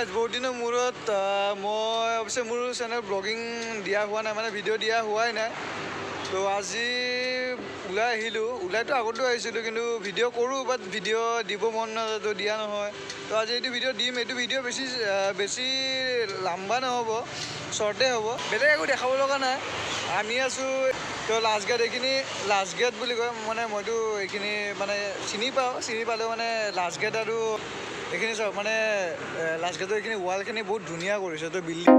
guys বহুত দিনৰ মূৰত মই অৱশ্যে মোৰ চেনেল ব্লগিং দিয়া হোৱা নাই মানে ভিডিঅ' দিয়া হোৱাই নাই তো আজি ওলাই আহিলোঁ ওলাইতো আগতেও আহিছিলোঁ কিন্তু ভিডিঅ' কৰোঁ বাট ভিডিঅ' দিব মন নাযায় তো দিয়া নহয় তো আজি এইটো ভিডিঅ' দিম এইটো ভিডিঅ' বেছি লাম্বা নহ'ব শ্বৰ্টে হ'ব বেলেগ একো দেখাব লগা নাই আমি আছোঁ তো লাষ্ট গেট বুলি কয় মানে মইতো এইখিনি মানে চিনি পালেও মানে লাষ্ট গেট আৰু এইখিনি চাওক মানে লাষ্ট গেটৰ এইখিনি ৱালখিনি বহুত ধুনীয়া কৰিছে তো বিল্ডিং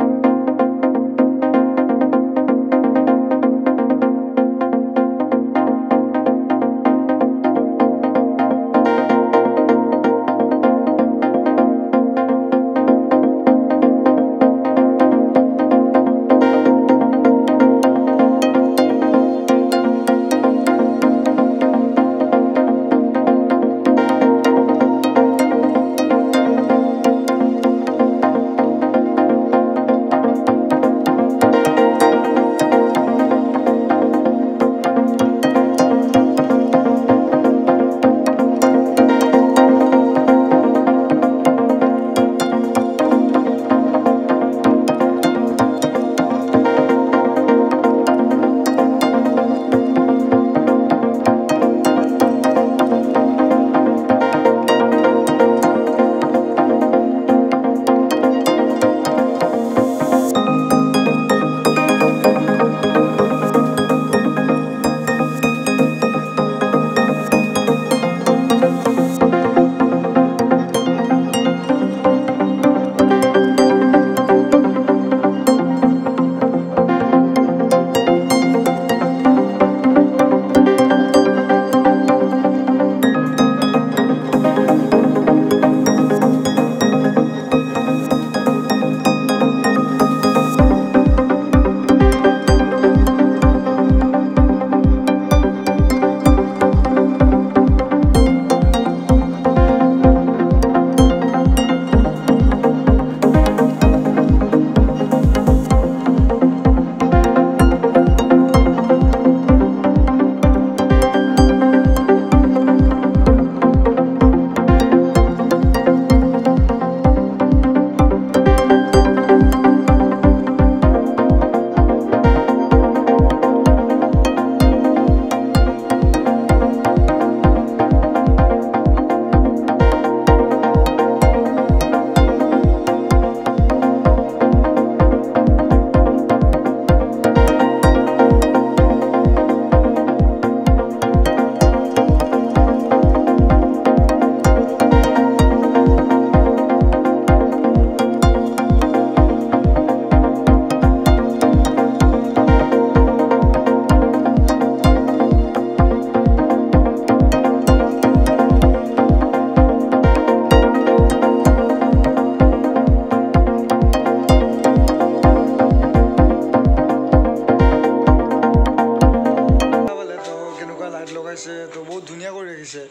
তো বহুত ধুনীয়া কৰি ৰাখিছে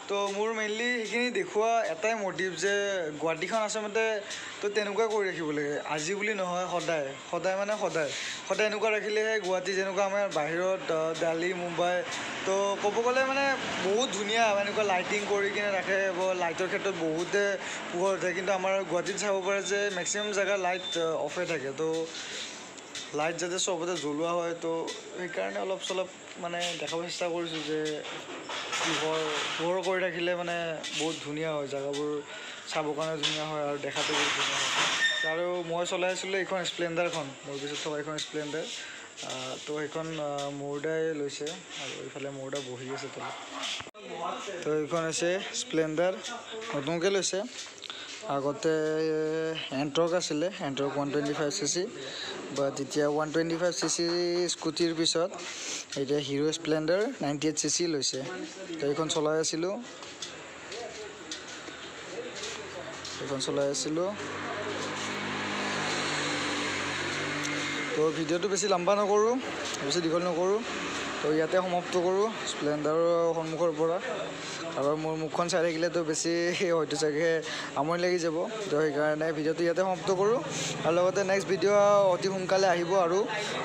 তো মোৰ মেইনলি সেইখিনি দেখুওৱা এটাই মটিভ যে গুৱাহাটীখন আচলতে তো তেনেকুৱা কৰি ৰাখিব লাগে আজি বুলি নহয় সদায় এনেকুৱা ৰাখিলেহে গুৱাহাটী যেনেকুৱা আমাৰ বাহিৰত দিল্লী মুম্বাই তো ক'ব গ'লে মানে বহুত ধুনীয়া এনেকুৱা লাইটিং কৰি কিনে ৰাখে লাইটৰ ক্ষেত্ৰত বহুতে পোহৰ উঠে কিন্তু আমাৰ গুৱাহাটীত চাব পাৰে যে মেক্সিমাম জেগা লাইট অফে থাকে তো লাইট যাতে চবতে জ্বলোৱা হয় তো সেইকাৰণে অলপ চলপ মানে দেখাব চেষ্টা কৰিছোঁ যে পোহৰ কৰি ৰাখিলে মানে বহুত ধুনীয়া হয় জেগাবোৰ চাবৰ কাৰণে ধুনীয়া হয় আৰু দেখাটো বহুত ধুনীয়া হয় আৰু মই চলাই আছিলোঁ এইখন স্প্লেণ্ডাৰখন মোৰ পিছত থকা এইখন স্প্লেণ্ডাৰ তো সেইখন মোৰ দাই লৈছে আৰু এইফালে মোৰ দা বহি আছে তলত তো এইখন হৈছে স্প্লেণ্ডাৰ নতুনকৈ লৈছে আগতে এণ্টৰ্ক আছিলে এণ্টৰ্ক 125cc বাট এতিয়া 125cc স্কুটিৰ পিছত এতিয়া হিৰো স্প্লেণ্ডাৰ 98cc লৈছে তো এইখন চলাই আছিলোঁ তো ভিডিঅ'টো বেছি লম্বা নকৰোঁ বেছি দীঘল নকৰোঁ তো ইয়াতে সমাপ্ত কৰোঁ স্প্লেণ্ডাৰৰ সন্মুখৰ পৰা আৰু মোৰ মুখখন চাই থাকিলেতো বেছি হয়তো চাগে আমনি লাগি যাব তো সেইকাৰণে ভিডিঅ'টো ইয়াতে সমাপ্ত কৰোঁ আৰু লগতে নেক্সট ভিডিঅ' অতি সোনকালে আহিব আৰু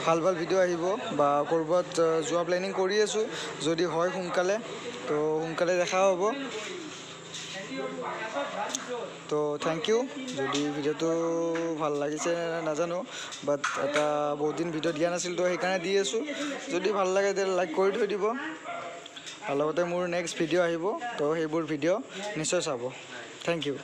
ভাল ভিডিঅ' আহিব বা ক'ৰবাত যোৱা প্লেনিং কৰি আছোঁ যদি হয় সোনকালে তো সোনকালে দেখা হ'ব তো থেংক ইউ যদি ভিডিঅ'টো ভাল লাগিছে নাজানো বাট এটা বহুত দিন ভিডিঅ' দিয়া নাছিল তো সেইকাৰণে দি আছোঁ যদি ভাল লাগে তেতিয়াহ'লে লাইক কৰি থৈ দিব আৰু লগতে মোৰ নেক্সট ভিডিঅ' আহিব তো সেইবোৰ ভিডিঅ' নিশ্চয় চাব থেংক ইউ